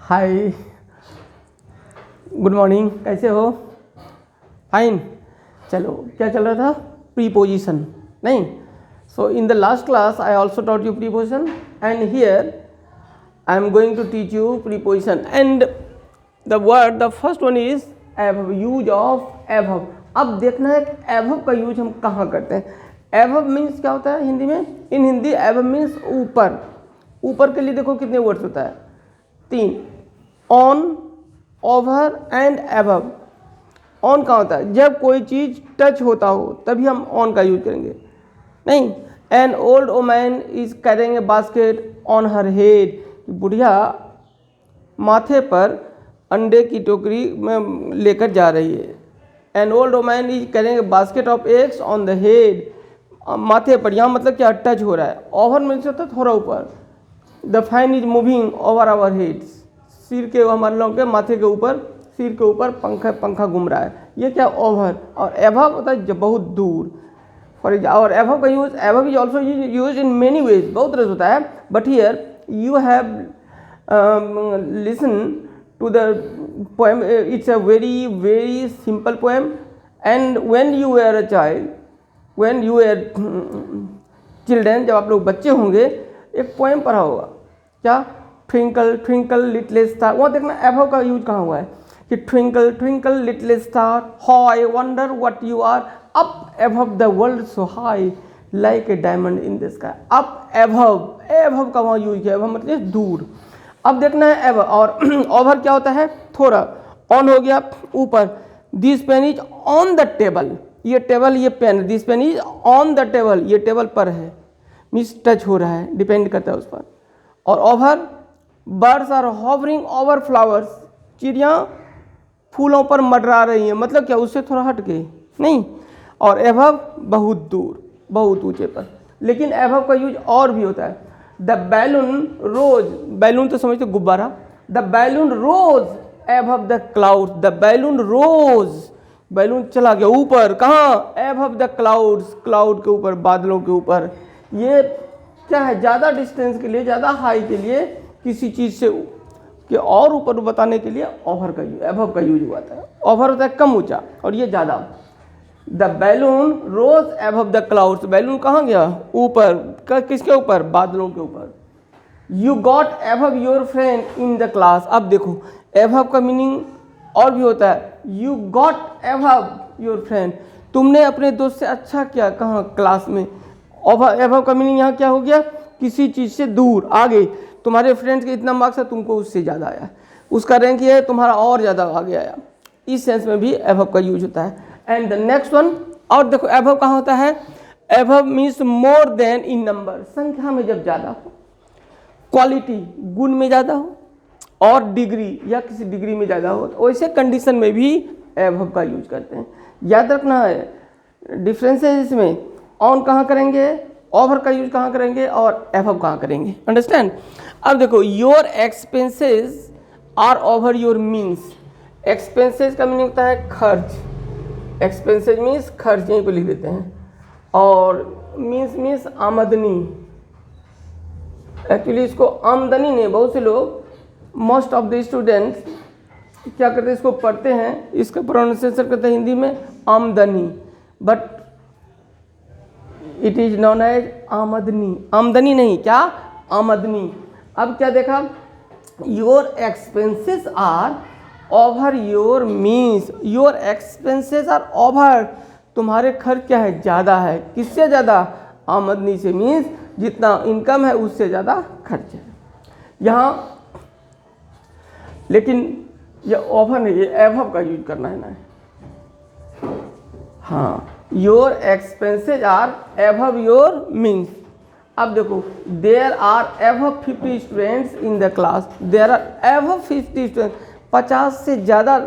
हाय, good morning, कैसे हो? Fine. चलो, क्या चल रहा था? प्रीपोजिशन, नहीं? So in the last class I also taught you preposition and here I am going to teach you preposition and the word, the first one is above, use of above. अब देखना है above का use हम कहाँ करते हैं। Above means क्या होता है हिंदी में? इन हिंदी एभव मीन्स ऊपर। ऊपर के लिए देखो कितने वर्ड्स होता है? 3, on, over and above. On कहाँ होता है? जब कोई चीज़ टच होता हो तभी हम ऑन का यूज करेंगे, नहीं? An old woman is carrying a basket on her head. बुढ़िया माथे पर अंडे की टोकरी में लेकर जा रही है। An old woman is carrying a basket of eggs on the head. माथे पर, यहाँ मतलब क्या? टच हो रहा है। ओवर मीन्स होता है थोड़ा ऊपर। The fan is moving over our heads. सिर के, हमारे लोगों के माथे के ऊपर, सिर के ऊपर पंखा घूम रहा है। ये क्या? ओवर। और एभव होता है जब बहुत दूर। फॉर एग्जाम्पल, और एभव का use, above is also use in many ways, बहुत तरह से होता है। But here you have listen to the poem. It's a very simple poem, and when you were a child, when you were children, जब आप लोग बच्चे होंगे, एक पोएम पढ़ा होगा, क्या? Twinkle twinkle little star. वहाँ देखना एभव का यूज कहाँ हुआ है कि twinkle twinkle little star, how I wonder what you are, up above the world so high like a diamond in the sky. Up above, above का वहाँ use किया। एभव मतलब दूर। अब देखना है एभव। और ओवर क्या होता है? थोड़ा। ऑन हो गया ऊपर। This pen is on the table. ये टेबल, ये pen, this pen is on the table, ये टेबल पर है, मीन्स टच हो रहा है, डिपेंड करता है उस पर। और over, birds are hovering over flowers. चिड़ियाँ फूलों पर मंडरा रही हैं, मतलब क्या? उससे थोड़ा हट के, नहीं? और एभव बहुत दूर, बहुत ऊंचे पर। लेकिन एभव का यूज और भी होता है। द बैलून रोज, बैलून तो समझते गुब्बारा। The balloon rose above the clouds. The balloon rose, balloon चला गया ऊपर, कहाँ? एभव द क्लाउड्स, क्लाउड के ऊपर, बादलों के ऊपर। ये क्या है? ज़्यादा डिस्टेंस के लिए, ज़्यादा हाई के लिए, किसी चीज़ से के और ऊपर बताने के लिए ओवर का यूज, एभव का यूज हुआ था। ओवर होता है कम ऊंचा, और ये ज़्यादा। The balloon rose above the clouds. Balloon कहाँ गया? ऊपर। किसके ऊपर? बादलों के ऊपर। You got above your friend in the class. अब देखो एभव का मीनिंग और भी होता है। You got above your friend, तुमने अपने दोस्त से अच्छा किया, कहाँ? क्लास में। एभव का मीनिंग यहाँ क्या हो गया? किसी चीज़ से दूर, आगे। तुम्हारे फ्रेंड के इतना मार्क्स है, तुमको उससे ज़्यादा आया, उसका रैंक ये है, तुम्हारा और ज़्यादा आगे आया। इस सेंस में भी एभव का यूज होता है। एंड द नेक्स्ट वन, और देखो एभव कहाँ होता है? Above means more then in number, संख्या में जब ज़्यादा हो, क्वालिटी गुण में ज़्यादा हो, और डिग्री या किसी डिग्री में ज़्यादा हो, तो वैसे कंडीशन में भी एभव का यूज करते हैं। याद रखना है डिफरेंसेस इसमें। ऑन कहाँ करेंगे, ओवर का यूज कहाँ करेंगे, और एभव कहाँ करेंगे। अंडरस्टैंड? अब देखो, your expenses are over your means. Expenses का मीनिंग होता है खर्च। एक्सपेंसेस मीन्स खर्च, यहीं पर लिख देते हैं। और मीन्स आमदनी। एक्चुअली इसको आमदनी नहीं, बहुत से लोग, मोस्ट ऑफ द स्टूडेंट्स क्या करते हैं, इसको पढ़ते हैं, इसका प्रोनाउंसिएशन करते हैं हिंदी में आमदनी, but it is known as आमदनी। आमदनी नहीं, क्या? आमदनी। अब क्या देखा? Your expenses are over your means. Your expenses are over, तुम्हारे खर्च क्या है? ज़्यादा है। किससे ज़्यादा? आमदनी से, मीन्स जितना इनकम है उससे ज़्यादा खर्च है यहाँ। लेकिन ये ओवर नहीं, ये एभव का यूज करना है ना। हाँ, your expenses are above your means. अब देखो, there are above 50 students in the class. There are above 50 students, 50 से ज़्यादा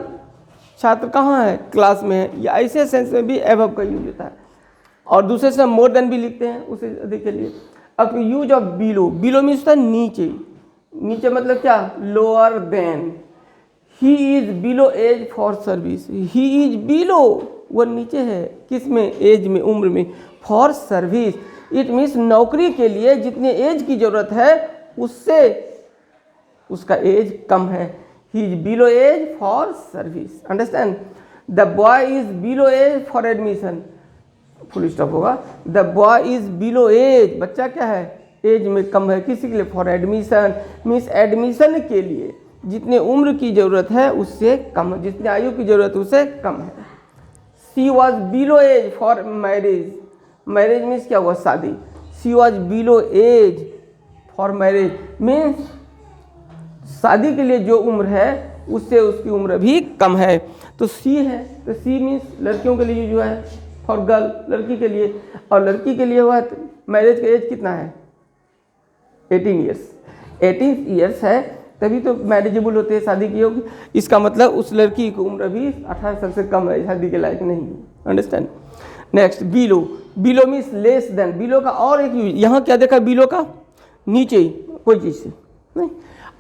छात्र कहाँ है? क्लास में है। या ऐसे सेंस में भी एभव का यूज होता है। और दूसरे से मोर देन भी लिखते हैं उसे अधिक के लिए। अब use of below. Below means होता है नीचे। नीचे मतलब क्या? Lower than. He is below age for service. He is below, वो नीचे है, किस में? एज में, उम्र में। फॉर सर्विस, इट मीन्स नौकरी के लिए जितनी एज की ज़रूरत है उससे उसका एज कम है। He is below age for service, understand. The boy is below age for admission, full stop होगा। The boy is below age, बच्चा क्या है, एज में कम है, किसी के लिए, फॉर एडमिशन मीन्स एडमिशन के लिए जितने उम्र की ज़रूरत है उससे कम है, जितने आयु की ज़रूरत है उससे कम है। She was below age for marriage, marriage means क्या हुआ, शादी। She was below age for marriage means शादी के लिए जो उम्र है उससे उसकी उम्र भी कम है। तो सी है, तो सी मीन्स लड़कियों के लिए जो है, फॉर गर्ल, लड़की के लिए, और लड़की के लिए हुआ मैरिज का एज कितना है, 18 ईयर्स। 18 ईयर्स है तभी तो मैरिजेबल होते हैं, शादी की होगी। इसका मतलब उस लड़की की उम्र भी 18 साल से कम है, शादी के लायक नहीं है, understand. Next below, below means less than, below का और एक यूज, यहाँ क्या देखा, बिलो का नीचे ही कोई चीज़ से नहीं।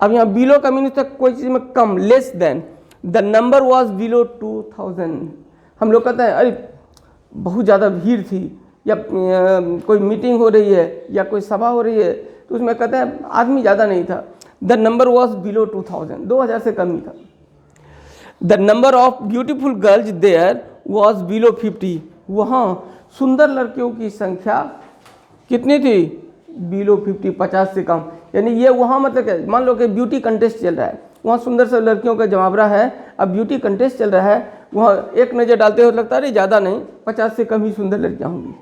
अब यहाँ बिलो का मीनिंग तक कोई चीज़ में कम, less than. The number was below 2000। हम लोग कहते हैं अरे बहुत ज़्यादा भीड़ थी, या कोई मीटिंग हो रही है या कोई सभा हो रही है, तो उसमें कहते हैं आदमी ज़्यादा नहीं था। द नंबर वॉज बिलो 2000, 2000 से कम ही था। The number of beautiful girls there was below 50, वहाँ सुंदर लड़कियों की संख्या कितनी थी, बिलो 50, 50 से कम। यानी ये वहाँ मतलब क्या, मान लो कि ब्यूटी कंटेस्ट चल रहा है, वहाँ सुंदर से लड़कियों का जमावड़ा है, अब ब्यूटी कंटेस्ट चल रहा है, वहाँ एक नज़र डालते हो लगता है अरे ज़्यादा नहीं, 50 से कम ही सुंदर लड़कियाँ होंगी,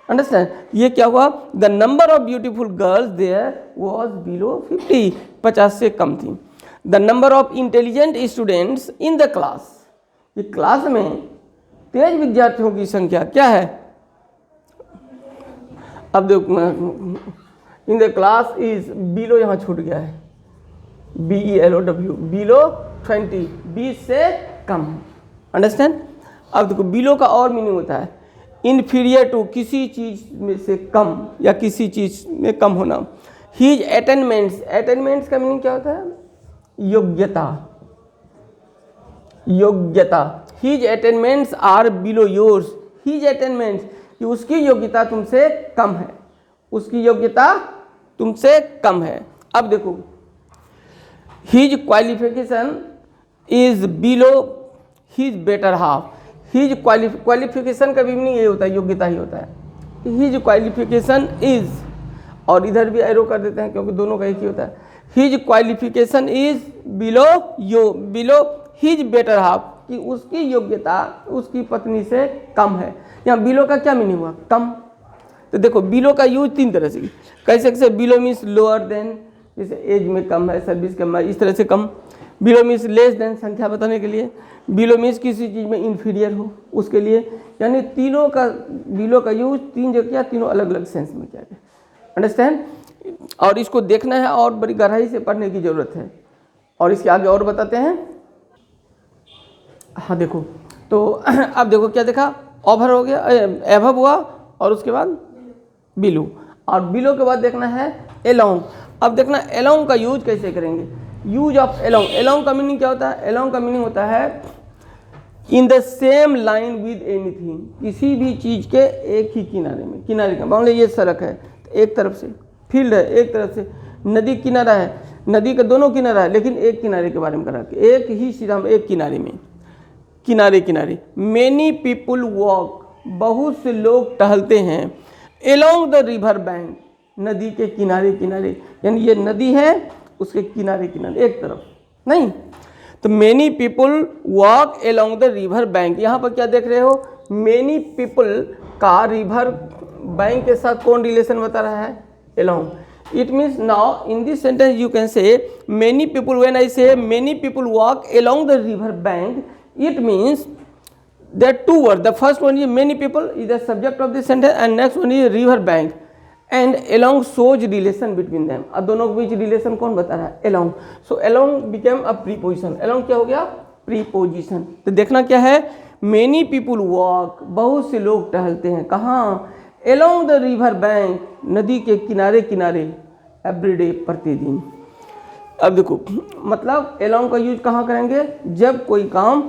अंडरस्टैंड। ये क्या हुआ, the number of beautiful girls there was below 50, 50 से कम थी। The number of intelligent students in the class, ये क्लास में तेज विद्यार्थियों की संख्या क्या है, अब देखो in the class is below, यहाँ छूट गया है, BELOW, बिलो 20, 20 से कम, अंडरस्टैंड। अब देखो बिलो का और मीनिंग होता है इन्फीरियर टू, किसी चीज़ में से कम या किसी चीज़ में कम होना। हीज अटेनमेंट्स, अटेनमेंट्स का मीनिंग क्या होता है, योग्यता, योग्यता। His attainments are below yours, his attainments, कि उसकी योग्यता तुमसे कम है, उसकी योग्यता तुमसे कम है। अब देखो his qualification is below his better half, his qualification का भी मीनिंग ये होता है, योग्यता ही होता है। हीज क्वालिफिकेशन इज, और इधर भी एरो कर देते हैं क्योंकि दोनों का एक ही होता है। His qualification is below his better half, कि उसकी योग्यता उसकी पत्नी से कम है। यहाँ बिलो का क्या मीनिंग हुआ, कम। तो देखो बिलो का यूज 3 तरह से कैसे, बिलो मीन्स लोअर देन, जैसे एज में कम है, सर्विस कम है, इस तरह से कम। बिलो मीन्स लेस देन, संख्या बताने के लिए। बिलो मीन्स किसी चीज़ में इन्फीरियर हो उसके लिए। यानी तीनों का बिलो का यूज 3 जगह किया, तीनों अलग अलग सेंस में किया गया, अंडरस्टैंड। और इसको देखना है और बड़ी गहराई से पढ़ने की ज़रूरत है, और इसके आगे और बताते हैं। हाँ देखो, तो अब देखो क्या देखा, ओवर हो गया, एभव हुआ, और उसके बाद बिलो, और बिलो के बाद देखना है एलोंग। अब देखना एलोंग का यूज कैसे करेंगे, यूज ऑफ एलोंग। एलोंग का मीनिंग क्या होता है, एलोंग का मीनिंग होता है in the same line with anything, किसी भी चीज़ के एक ही किनारे में, किनारे का मान लो ये सड़क है, तो एक तरफ से फील्ड है, एक तरफ से नदी किनारा है, नदी का दोनों किनारा है, लेकिन एक किनारे के बारे में करा के, एक ही सीधा एक किनारे में, किनारे किनारे। मेनी पीपुल वॉक, बहुत से लोग टहलते हैं। एलोंग द रिवर बैंक, नदी के किनारे किनारे, यानी ये नदी है उसके किनारे किनारे, एक तरफ नहीं। तो many people walk along the river bank, यहाँ पर क्या देख रहे हो, मेनी पीपुल का रिवर बैंक के साथ कौन रिलेशन बता रहा है, along. It means now in this sentence you can say many people, when I say many people walk along the river bank, it means there are two words. The first one is many people is the subject of this sentence, and next one is river bank, and along shows relation between them. अब दोनों के बीच relation कौन बता रहा है, along. So along became a preposition. along क्या हो गया, preposition. तो देखना क्या है, many people walk, बहुत से लोग टहलते हैं, कहाँ, along the river bank, नदी के किनारे किनारे, every day, प्रतिदिन। अब देखो मतलब along का यूज कहाँ करेंगे, जब कोई काम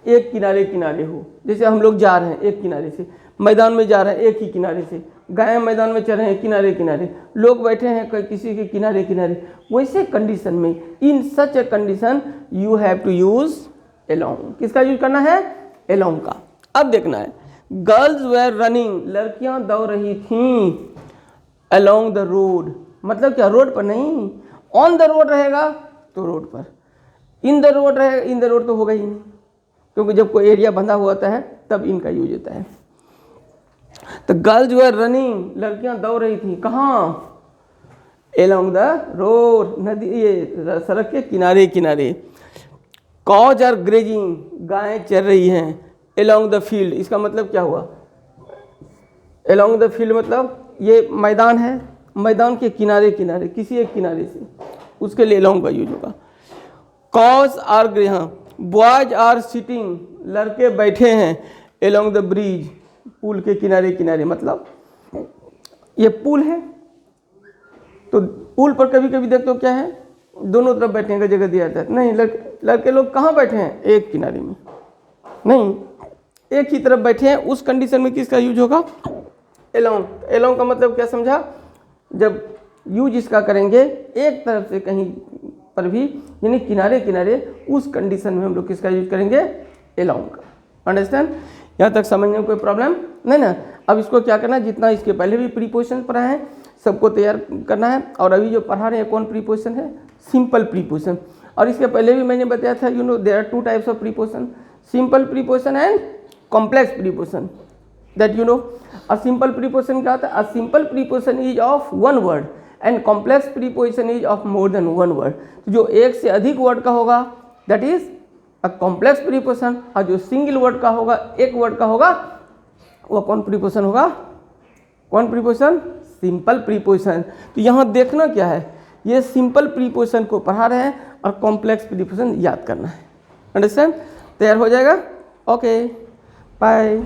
एक किनारे किनारे हो, जैसे हम लोग जा रहे हैं एक किनारे से, मैदान में जा रहे हैं एक ही किनारे से, गायें मैदान में चल रहे हैं किनारे किनारे, लोग बैठे हैं किसी के किनारे किनारे, वैसे कंडीशन में, in such a condition you have to use along. किसका यूज करना है? अलोंग का। अब देखना है, गर्ल्स वेर रनिंग, लड़कियां दौड़ रही थीं, अलोंग द रोड, मतलब क्या? रोड पर नहीं, ऑन द रोड रहेगा तो रोड पर, इन द रोड रहेगा, इन द रोड तो होगा ही नहीं, क्योंकि जब कोई एरिया बंधा हुआ होता है तब इनका यूज होता है। तो गर्ल्स वर रनिंग, लड़कियां दौड़ रही थी, कहाँ? अलोंग द रोड, नदी, ये सड़क के किनारे किनारे। कॉज आर ग्रेजिंग, गायें चर रही हैं, अलोंग द फील्ड, इसका मतलब क्या हुआ? अलोंग द फील्ड मतलब ये मैदान है, मैदान के किनारे किनारे, किसी एक किनारे से, उसके लिए अलोंग का यूज होगा। कॉज आर ग्रे, हाँ, बॉयज आर सिटिंग, लड़के बैठे हैं, अलोंग द ब्रिज, पुल के किनारे किनारे, मतलब ये पुल है तो पुल पर कभी कभी देखते हो क्या है, दोनों तरफ बैठने का जगह दिया जाता है, नहीं, लड़के लोग कहाँ बैठे हैं? एक किनारे में नहीं, एक ही तरफ बैठे हैं, उस कंडीशन में किसका यूज होगा? अलोंग। अलोंग का मतलब क्या समझा? जब यूज इसका करेंगे एक तरफ से कहीं पर भी, यानी किनारे किनारे, उस कंडीशन में हम लोग किसका यूज करेंगे? अलोंग का। अंडरस्टैंड? यहाँ तक समझने में कोई प्रॉब्लम नहीं ना? अब इसको क्या करना है, जितना इसके पहले भी प्रीपोजिशन पढ़ा है सबको तैयार करना है, और अभी जो पढ़ा रहे हैं कौन प्रीपोजिशन है? Simple preposition. और इसके पहले भी मैंने बताया था, you know there are two types of preposition, simple preposition and complex preposition, that you know. A simple preposition क्या होता है? A simple preposition is of one word and complex preposition is of more than one word. जो एक से अधिक word का होगा that is a complex preposition, और जो सिंगल वर्ड का होगा, एक वर्ड का होगा, वो कौन प्रीपोजिशन होगा? कौन प्रीपोजिशन? Simple preposition. तो यहाँ देखना क्या है, ये सिंपल प्रीपोजिशन को पढ़ा रहे हैं और कॉम्प्लेक्स प्रीपोजिशन याद करना है। अंडरस्टैंड? तैयार हो जाएगा? Okay, bye.